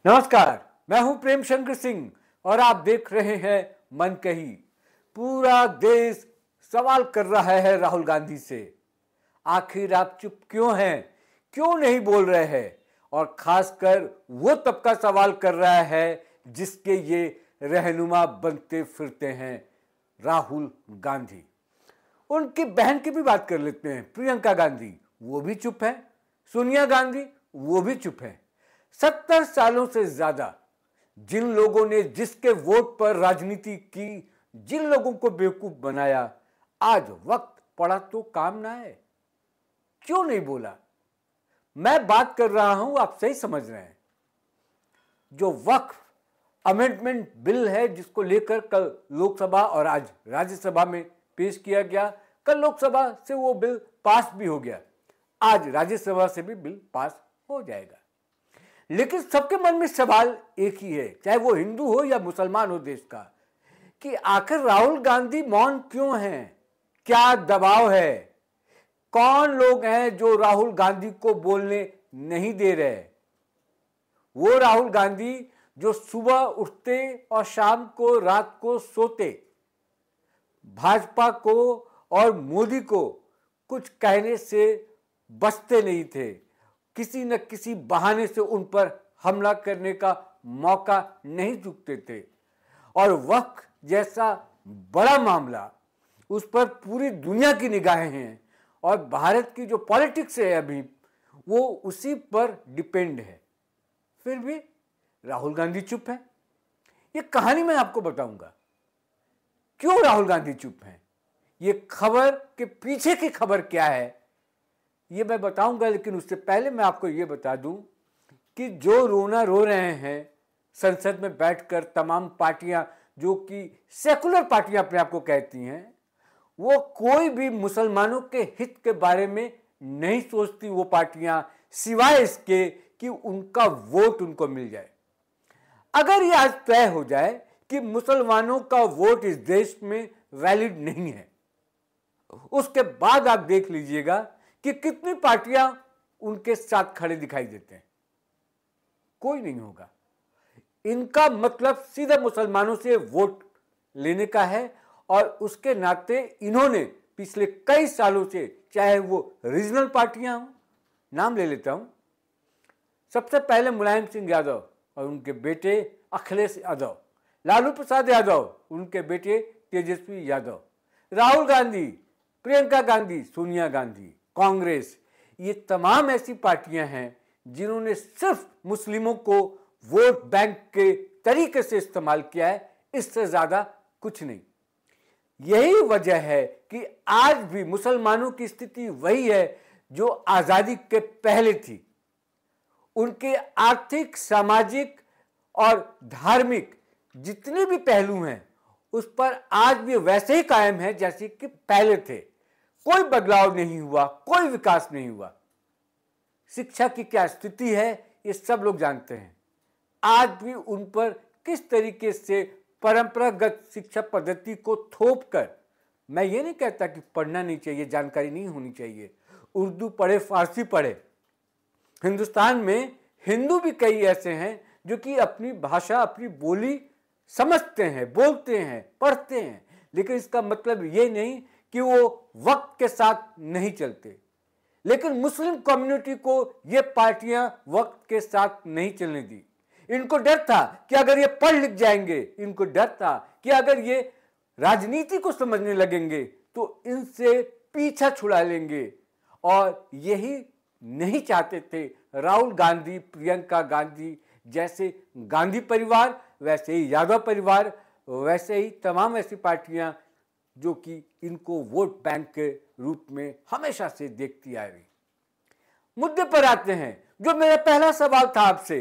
नमस्कार, मैं हूं प्रेम शंकर सिंह और आप देख रहे हैं मन कही। पूरा देश सवाल कर रहा है राहुल गांधी से, आखिर आप चुप क्यों हैं, क्यों नहीं बोल रहे हैं। और खासकर वो तबका सवाल कर रहा है जिसके ये रहनुमा बनते फिरते हैं, राहुल गांधी। उनकी बहन की भी बात कर लेते हैं, प्रियंका गांधी, वो भी चुप है। सोनिया गांधी, वो भी चुप है। 70 सालों से ज्यादा जिन लोगों ने जिसके वोट पर राजनीति की, जिन लोगों को बेवकूफ बनाया, आज वक्त पड़ा तो काम ना है, क्यों नहीं बोला। मैं बात कर रहा हूं, आप सही समझ रहे हैं, जो वक्फ अमेंडमेंट बिल है जिसको लेकर कल लोकसभा और आज राज्यसभा में पेश किया गया। कल लोकसभा से वो बिल पास भी हो गया, आज राज्यसभा से भी बिल पास हो जाएगा। लेकिन सबके मन में सवाल एक ही है, चाहे वो हिंदू हो या मुसलमान हो देश का, कि आखिर राहुल गांधी मौन क्यों हैं, क्या दबाव है, कौन लोग हैं जो राहुल गांधी को बोलने नहीं दे रहे। वो राहुल गांधी जो सुबह उठते और शाम को रात को सोते, भाजपा को और मोदी को कुछ कहने से बचते नहीं थे, किसी न किसी बहाने से उन पर हमला करने का मौका नहीं चूकते थे। और वक्फ जैसा बड़ा मामला, उस पर पूरी दुनिया की निगाहें हैं और भारत की जो पॉलिटिक्स है अभी, वो उसी पर डिपेंड है। फिर भी राहुल गांधी चुप है। ये कहानी मैं आपको बताऊंगा, क्यों राहुल गांधी चुप हैं, ये खबर के पीछे की खबर क्या है, ये मैं बताऊंगा। लेकिन उससे पहले मैं आपको ये बता दूं कि जो रोना रो रहे हैं संसद में बैठकर तमाम पार्टियां, जो कि सेकुलर पार्टियां अपने आप को कहती हैं, वो कोई भी मुसलमानों के हित के बारे में नहीं सोचती वो पार्टियां, सिवाय इसके कि उनका वोट उनको मिल जाए। अगर ये आज तय हो जाए कि मुसलमानों का वोट इस देश में वैलिड नहीं है, उसके बाद आप देख लीजिएगा कि कितनी पार्टियां उनके साथ खड़े दिखाई देते हैं। कोई नहीं होगा। इनका मतलब सीधे मुसलमानों से वोट लेने का है और उसके नाते इन्होंने पिछले कई सालों से, चाहे वो रीजनल पार्टियां हों, नाम ले लेता हूं, सबसे पहले मुलायम सिंह यादव और उनके बेटे अखिलेश यादव, लालू प्रसाद यादव, उनके बेटे तेजस्वी यादव, राहुल गांधी, प्रियंका गांधी, सोनिया गांधी, कांग्रेस, ये तमाम ऐसी पार्टियां हैं जिन्होंने सिर्फ मुस्लिमों को वोट बैंक के तरीके से इस्तेमाल किया है, इससे ज्यादा कुछ नहीं। यही वजह है कि आज भी मुसलमानों की स्थिति वही है जो आजादी के पहले थी। उनके आर्थिक, सामाजिक और धार्मिक जितने भी पहलू हैं, उस पर आज भी वैसे ही कायम है जैसे कि पहले थे। कोई बदलाव नहीं हुआ, कोई विकास नहीं हुआ। शिक्षा की क्या स्थिति है ये सब लोग जानते हैं। आज भी उन पर किस तरीके से परंपरागत शिक्षा पद्धति को थोपकर, मैं ये नहीं कहता कि पढ़ना नहीं चाहिए, जानकारी नहीं होनी चाहिए, उर्दू पढ़े, फारसी पढ़े। हिंदुस्तान में हिंदू भी कई ऐसे हैं जो कि अपनी भाषा, अपनी बोली समझते हैं, बोलते हैं, पढ़ते हैं, लेकिन इसका मतलब ये नहीं कि वो वक्त के साथ नहीं चलते। लेकिन मुस्लिम कम्युनिटी को ये पार्टियां वक्त के साथ नहीं चलने दी। इनको डर था कि अगर ये पढ़ लिख जाएंगे, इनको डर था कि अगर ये राजनीति को समझने लगेंगे तो इनसे पीछा छुड़ा लेंगे। और यही नहीं चाहते थे राहुल गांधी, प्रियंका गांधी जैसे गांधी परिवार, वैसे ही यादव परिवार, वैसे ही तमाम ऐसी पार्टियां जो कि इनको वोट बैंक के रूप में हमेशा से देखती आ रही। मुद्दे पर आते हैं, जो मेरा पहला सवाल था आपसे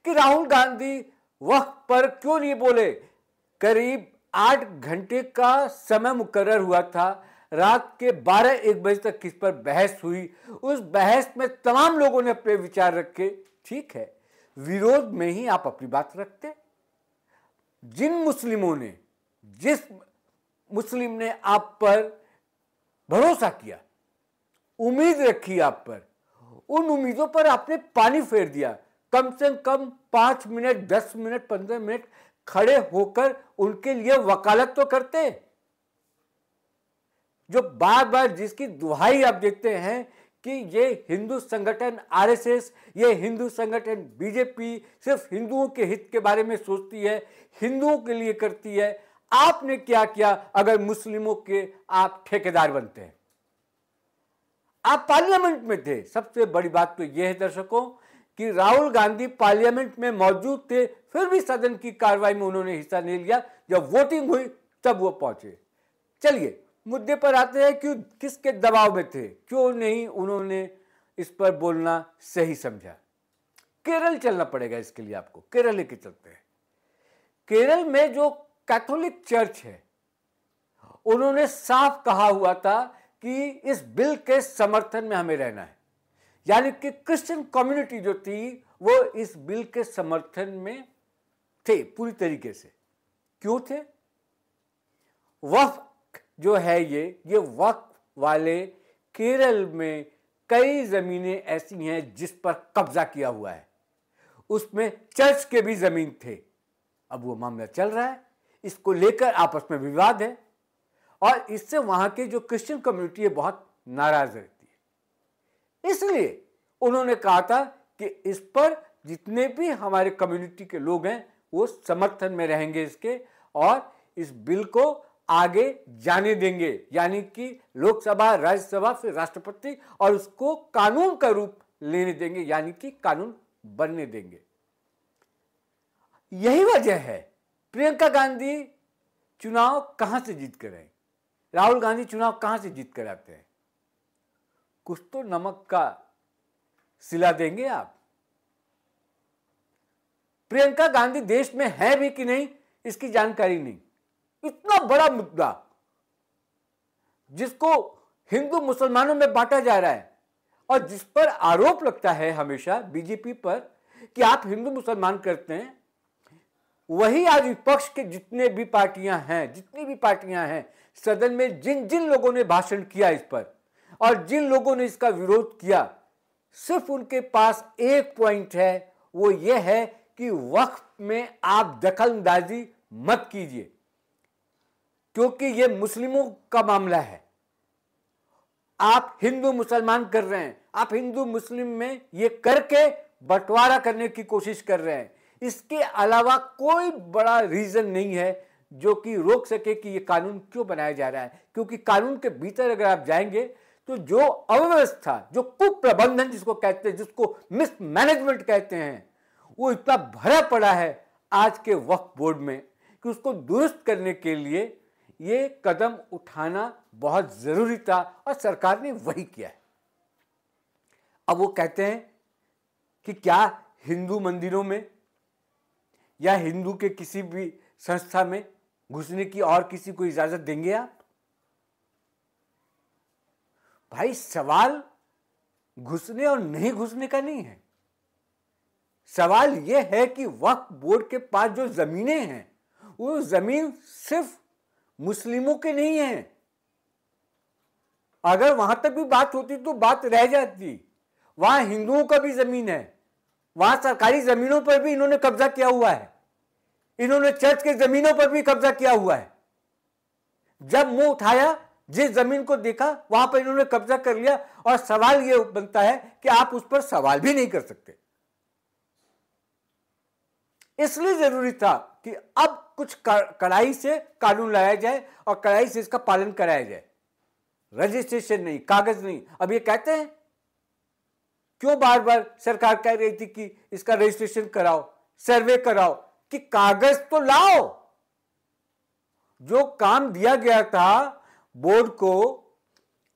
कि राहुल गांधी वक्त पर क्यों नहीं बोले। करीब 8 घंटे का समय मुकर्रर हुआ था, रात के 12-1 बजे तक किस पर बहस हुई। उस बहस में तमाम लोगों ने अपने विचार रखे। ठीक है, विरोध में ही आप अपनी बात रखते। जिन मुस्लिमों ने, जिस मुस्लिम ने आप पर भरोसा किया, उम्मीद रखी आप पर, उन उम्मीदों पर आपने पानी फेर दिया। कम से कम 5 मिनट, 10 मिनट, 15 मिनट खड़े होकर उनके लिए वकालत तो करते। जो बार बार जिसकी दुहाई आप देखते हैं कि ये हिंदू संगठन आरएसएस, ये हिंदू संगठन बीजेपी सिर्फ हिंदुओं के हित के बारे में सोचती है, हिंदुओं के लिए करती है। आपने क्या किया अगर मुस्लिमों के आप ठेकेदार बनते हैं? आप पार्लियामेंट में थे। सबसे बड़ी बात तो यह है दर्शकों कि राहुल गांधी पार्लियामेंट में मौजूद थे, फिर भी सदन की कार्रवाई में उन्होंने हिस्सा नहीं लिया। जब वोटिंग हुई तब वो पहुंचे। चलिए मुद्दे पर आते हैं कि किसके दबाव में थे, क्यों नहीं उन्होंने इस पर बोलना सही समझा। केरल चलना पड़ेगा इसके लिए, आपको केरल लेके चलते हैं। केरल में जो कैथोलिक चर्च है उन्होंने साफ कहा हुआ था कि इस बिल के समर्थन में हमें रहना है, यानी कि क्रिश्चियन कम्युनिटी जो थी वो इस बिल के समर्थन में थे पूरी तरीके से। क्यों थे? वक्फ जो है ये वक्फ वाले केरल में कई जमीनें ऐसी हैं जिस पर कब्जा किया हुआ है, उसमें चर्च के भी जमीन थे। अब वो मामला चल रहा है, इसको लेकर आपस में विवाद है और इससे वहां की जो क्रिश्चियन कम्युनिटी है बहुत नाराज रहती है। इसलिए उन्होंने कहा था कि इस पर जितने भी हमारे कम्युनिटी के लोग हैं वो समर्थन में रहेंगे इसके, और इस बिल को आगे जाने देंगे, यानी कि लोकसभा, राज्यसभा, फिर राष्ट्रपति, और उसको कानून का रूप लेने देंगे, यानी कि कानून बनने देंगे। यही वजह है प्रियंका गांधी चुनाव कहां से जीत कर आए, राहुल गांधी चुनाव कहां से जीत कर आते हैं? कुछ तो नमक का सिला देंगे आप। प्रियंका गांधी देश में है भी कि नहीं इसकी जानकारी नहीं। इतना बड़ा मुद्दा जिसको हिंदू मुसलमानों में बांटा जा रहा है और जिस पर आरोप लगता है हमेशा बीजेपी पर कि आप हिंदू मुसलमान करते हैं, वही आज विपक्ष के जितनी भी पार्टियां हैं सदन में, जिन जिन लोगों ने भाषण किया इस पर और जिन लोगों ने इसका विरोध किया, सिर्फ उनके पास एक पॉइंट है, वो ये है कि वक्फ में आप दखलंदाजी मत कीजिए क्योंकि ये मुस्लिमों का मामला है। आप हिंदू मुसलमान कर रहे हैं, आप हिंदू मुस्लिम में ये करके बंटवारा करने की कोशिश कर रहे हैं। इसके अलावा कोई बड़ा रीजन नहीं है जो कि रोक सके कि ये कानून क्यों बनाया जा रहा है, क्योंकि कानून के भीतर अगर आप जाएंगे तो जो अव्यवस्था, जो कुप्रबंधन जिसको कहते हैं, जिसको मिसमैनेजमेंट कहते हैं, वो इतना भरा पड़ा है आज के वक्फ बोर्ड में कि उसको दुरुस्त करने के लिए ये कदम उठाना बहुत जरूरी था और सरकार ने वही किया है। अब वो कहते हैं कि क्या हिंदू मंदिरों में या हिंदू के किसी भी संस्था में घुसने की और किसी को इजाजत देंगे आप? भाई सवाल घुसने और नहीं घुसने का नहीं है, सवाल यह है कि वक्फ बोर्ड के पास जो जमीनें हैं वो जमीन सिर्फ मुस्लिमों के नहीं है। अगर वहां तक भी बात होती तो बात रह जाती। वहां हिंदुओं का भी जमीन है, वहां सरकारी जमीनों पर भी इन्होंने कब्जा किया हुआ है, इन्होंने चर्च के जमीनों पर भी कब्जा किया हुआ है। जब मुंह उठाया, जिस जमीन को देखा वहां पर इन्होंने कब्जा कर लिया, और सवाल यह बनता है कि आप उस पर सवाल भी नहीं कर सकते। इसलिए जरूरी था कि अब कुछ कड़ाई से कानून लाया जाए और कड़ाई से इसका पालन कराया जाए। रजिस्ट्रेशन नहीं, कागज नहीं। अब ये कहते हैं, क्यों बार बार सरकार कह रही थी कि इसका रजिस्ट्रेशन कराओ, सर्वे कराओ, कि कागज तो लाओ। जो काम दिया गया था बोर्ड को,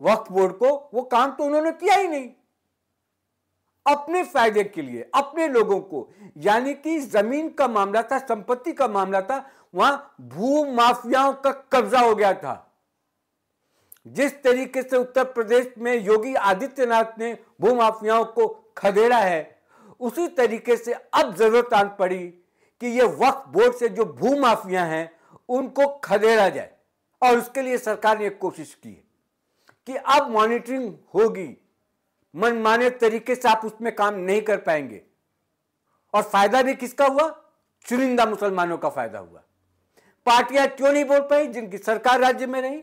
वक्फ बोर्ड को, वो काम तो उन्होंने किया ही नहीं। अपने फायदे के लिए, अपने लोगों को, यानी कि जमीन का मामला था, संपत्ति का मामला था, वहां भू माफियाओं का कब्जा हो गया था। जिस तरीके से उत्तर प्रदेश में योगी आदित्यनाथ ने भू माफियाओं को खदेड़ा है, उसी तरीके से अब जरूरत आन पड़ी कि ये वक्फ बोर्ड से जो भू माफिया हैं उनको खदेड़ा जाए। और उसके लिए सरकार ने एक कोशिश की है कि अब मॉनिटरिंग होगी, मनमाने तरीके से आप उसमें काम नहीं कर पाएंगे। और फायदा भी किसका हुआ? चुनिंदा मुसलमानों का फायदा हुआ। पार्टियां क्यों नहीं बोल पाई जिनकी सरकार राज्य में नहीं?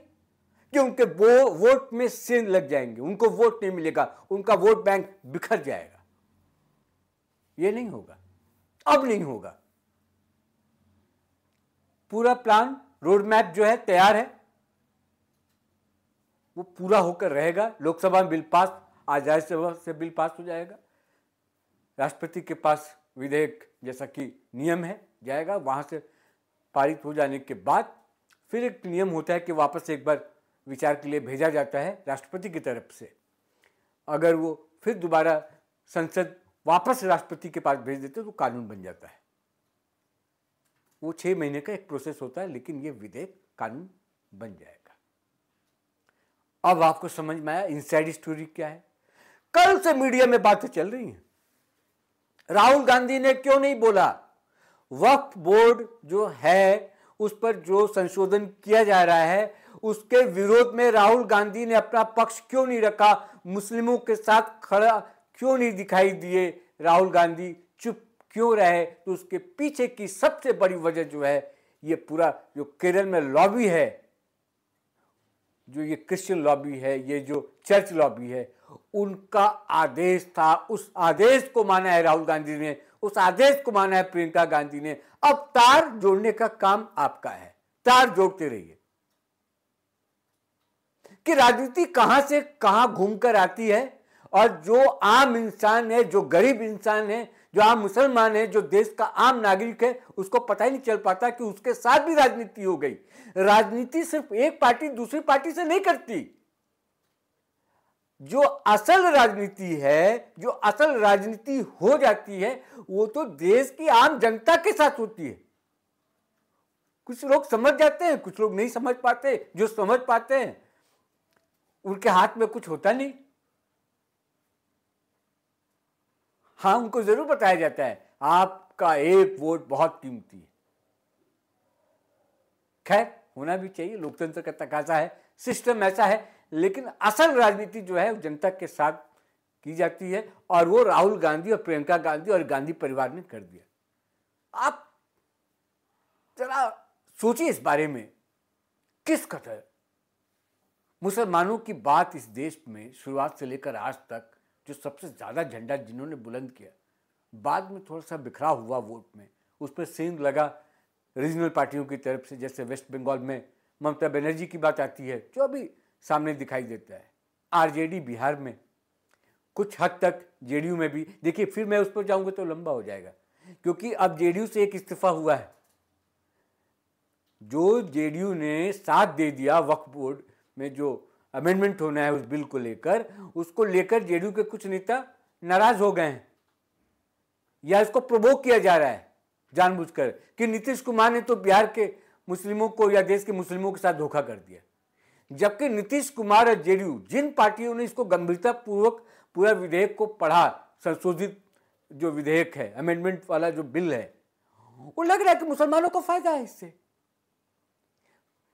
कि उनके वोट में सेंध लग जाएंगे, उनको वोट नहीं मिलेगा, उनका वोट बैंक बिखर जाएगा। ये नहीं होगा, अब नहीं होगा। पूरा प्लान, रोड मैप जो है तैयार है, वो पूरा होकर रहेगा। लोकसभा में बिल पास, आज राज्यसभा से बिल पास हो जाएगा, राष्ट्रपति के पास विधेयक जैसा कि नियम है जाएगा, वहां से पारित हो जाने के बाद फिर एक नियम होता है कि वापस एक बार विचार के लिए भेजा जाता है राष्ट्रपति की तरफ से। अगर वो फिर दोबारा संसद वापस राष्ट्रपति के पास भेज देते तो कानून बन जाता है। वो 6 महीने का एक प्रोसेस होता है, लेकिन ये विधेयक कानून बन जाएगा। अब आपको समझ में आया इनसाइड स्टोरी क्या है? कल से मीडिया में बातें चल रही हैं, राहुल गांधी ने क्यों नहीं बोला? वक्फ बोर्ड जो है उस पर जो संशोधन किया जा रहा है उसके विरोध में राहुल गांधी ने अपना पक्ष क्यों नहीं रखा? मुस्लिमों के साथ खड़ा क्यों नहीं दिखाई दिए? राहुल गांधी चुप क्यों रहे? तो उसके पीछे की सबसे बड़ी वजह जो है, ये पूरा जो केरल में लॉबी है, जो ये क्रिश्चियन लॉबी है, ये जो चर्च लॉबी है, उनका आदेश था। उस आदेश को माना है राहुल गांधी ने, उस आदेश को माना है प्रियंका गांधी ने। अब तार जोड़ने का काम आपका है, तार जोड़ते रहिए कि राजनीति कहां से कहां घूमकर आती है। और जो आम इंसान है, जो गरीब इंसान है, जो आम मुसलमान है, जो देश का आम नागरिक है, उसको पता ही नहीं चल पाता कि उसके साथ भी राजनीति हो गई। राजनीति सिर्फ एक पार्टी दूसरी पार्टी से नहीं करती। जो असल राजनीति है, जो असल राजनीति हो जाती है, वो तो देश की आम जनता के साथ होती है। कुछ लोग समझ जाते हैं, कुछ लोग नहीं समझ पाते। जो समझ पाते हैं उनके हाथ में कुछ होता नहीं। हाँ, उनको जरूर बताया जाता है आपका एक वोट बहुत कीमती है। खैर, होना भी चाहिए, लोकतंत्र का तकाजा है, सिस्टम ऐसा है। लेकिन असल राजनीति जो है वो जनता के साथ की जाती है, और वो राहुल गांधी और प्रियंका गांधी और गांधी परिवार ने कर दिया। आप जरा सोचिए इस बारे में, किस कदर मुसलमानों की बात इस देश में शुरुआत से लेकर आज तक जो सबसे ज्यादा झंडा जिन्होंने बुलंद किया, बाद में थोड़ा सा बिखरा हुआ वोट में उस पर सेंध लगा रीजनल पार्टियों की तरफ से। जैसे वेस्ट बंगाल में ममता बनर्जी की बात आती है, जो अभी सामने दिखाई देता है। आरजेडी बिहार में, कुछ हद तक जेडीयू में भी। देखिए, फिर मैं उस पर जाऊंगा तो लंबा हो जाएगा, क्योंकि अब जेडीयू से एक इस्तीफा हुआ है। जो जेडीयू ने साथ दे दिया वक्फ बोर्ड में जो अमेंडमेंट होना है उस बिल को लेकर, उसको लेकर जेडीयू के कुछ नेता नाराज हो गए हैं, या इसको प्रोवोक किया जा रहा है जानबूझकर कि नीतीश कुमार ने तो बिहार के मुस्लिमों को या देश के मुस्लिमों के साथ धोखा कर दिया। जबकि नीतीश कुमार और जेडीयू, जिन पार्टियों ने इसको गंभीरता पूर्वक पूरा विधेयक को पढ़ा, संशोधित जो विधेयक है, अमेंडमेंट वाला जो बिल है, वो लग रहा है कि मुसलमानों को फायदा है इससे।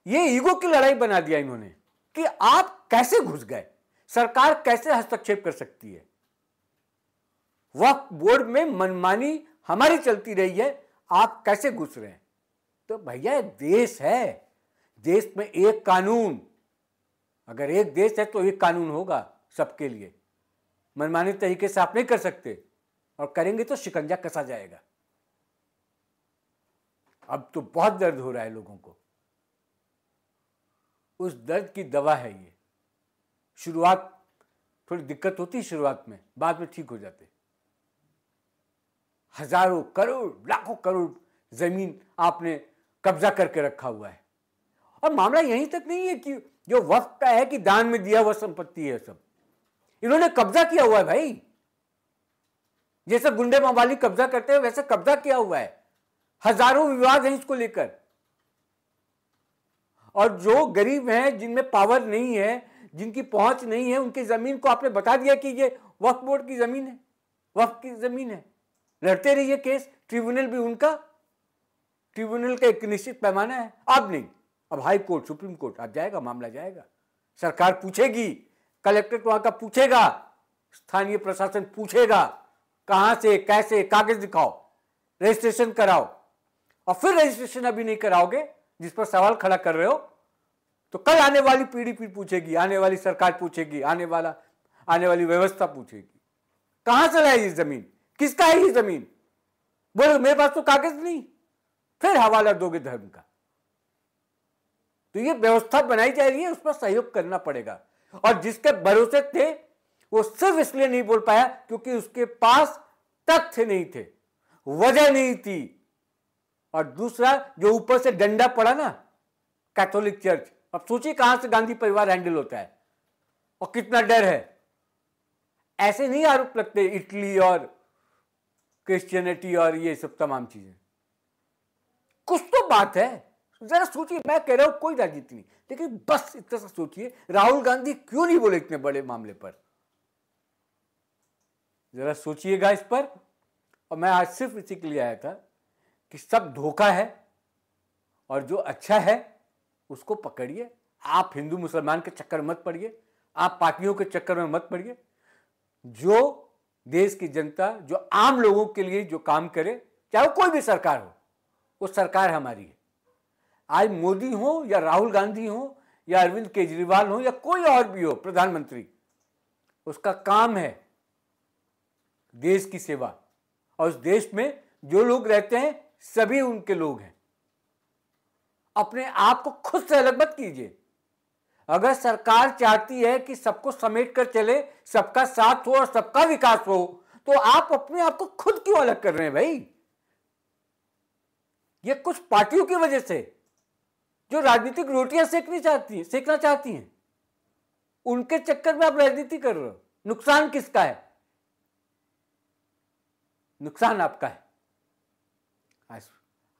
ये ईगो की लड़ाई बना दिया इन्होंने कि आप कैसे घुस गए, सरकार कैसे हस्तक्षेप कर सकती है। वक्फ बोर्ड में मनमानी हमारी चलती रही है, आप कैसे घुस रहे हैं? तो भैया, देश है, देश में एक कानून, अगर एक देश है तो एक कानून होगा सबके लिए। मनमाने तरीके से आप नहीं कर सकते, और करेंगे तो शिकंजा कसा जाएगा। अब तो बहुत दर्द हो रहा है लोगों को, उस दर्द की दवा है ये। शुरुआत थोड़ी दिक्कत होती है शुरुआत में, बाद में ठीक हो जाते। हजारों करोड़, लाखों करोड़ जमीन आपने कब्जा करके रखा हुआ है। और मामला यहीं तक नहीं है कि जो वक्फ का है कि दान में दिया हुआ संपत्ति है, सब इन्होंने कब्जा किया हुआ है भाई। जैसे गुंडे मवाली कब्जा करते हैं वैसे कब्जा किया हुआ है। हजारों विवाद हैं इसको लेकर, और जो गरीब हैं, जिनमें पावर नहीं है, जिनकी पहुंच नहीं है, उनकी जमीन को आपने बता दिया कि ये वक्फ बोर्ड की जमीन है, वक्फ की जमीन है। लड़ते रहिए केस, ट्रिब्यूनल भी उनका, ट्रिब्यूनल का एक निश्चित पैमाना है। अब नहीं, अब हाई कोर्ट, सुप्रीम कोर्ट, अब जाएगा मामला, जाएगा, सरकार पूछेगी, कलेक्ट्रेट वहां का पूछेगा, स्थानीय प्रशासन पूछेगा, कहां से कैसे, कागज दिखाओ। रजिस्ट्रेशन कराओ, और फिर रजिस्ट्रेशन अभी नहीं कराओगे जिस पर सवाल खड़ा कर रहे हो, तो कल आने वाली पीढ़ी फिर पूछेगी, आने वाली सरकार पूछेगी, आने वाली व्यवस्था पूछेगी, कहां से लाए ये जमीन, किसका है ये जमीन? बोलो मेरे पास तो कागज नहीं, फिर हवाला दोगे धर्म का। तो ये व्यवस्था बनाई जा रही है, उस पर सहयोग करना पड़ेगा। और जिसके भरोसे थे वो सिर्फ इसलिए नहीं बोल पाया क्योंकि उसके पास तथ्य नहीं थे, वजह नहीं थी। और दूसरा, जो ऊपर से डंडा पड़ा ना, कैथोलिक चर्च, अब सोचिए कहां से गांधी परिवार हैंडल होता है और कितना डर है। ऐसे नहीं आरोप लगते इटली और क्रिश्चियनिटी और ये सब तमाम चीजें। कुछ तो बात है, जरा सोचिए। मैं कह रहा हूं कोई राजनीति नहीं, लेकिन बस इतना सा सोचिए, राहुल गांधी क्यों नहीं बोले इतने बड़े मामले पर? जरा सोचिएगा इस पर। और मैं आज सिर्फ इसी के लिए आया था कि सब धोखा है और जो अच्छा है उसको पकड़िए। आप हिंदू मुसलमान के चक्कर में मत पड़िए, आप पार्टियों के चक्कर में मत पड़िए। जो देश की जनता, जो आम लोगों के लिए जो काम करे, चाहे वो कोई भी सरकार हो, वो सरकार हमारी है। आज मोदी हो या राहुल गांधी हो या अरविंद केजरीवाल हो या कोई और भी हो प्रधानमंत्री, उसका काम है देश की सेवा। और उस देश में जो लोग रहते हैं सभी उनके लोग हैं। अपने आप को खुद से अलग मत कीजिए। अगर सरकार चाहती है कि सबको समेट कर चले, सबका साथ हो और सबका विकास हो, तो आप अपने आप को खुद क्यों अलग कर रहे हैं भाई? ये कुछ पार्टियों की वजह से जो राजनीतिक रोटियां सेकना चाहती हैं, उनके चक्कर में आप राजनीति कर रहे हो। नुकसान किसका है? नुकसान आपका है।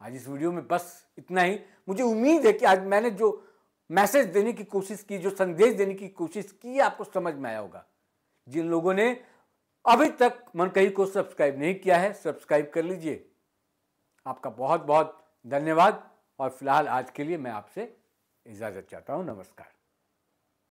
आज इस वीडियो में बस इतना ही। मुझे उम्मीद है कि आज मैंने जो मैसेज देने की कोशिश की, जो संदेश देने की कोशिश की, आपको समझ में आया होगा। जिन लोगों ने अभी तक मनकही को सब्सक्राइब नहीं किया है, सब्सक्राइब कर लीजिए। आपका बहुत बहुत धन्यवाद। और फिलहाल आज के लिए मैं आपसे इजाजत चाहता हूं। नमस्कार।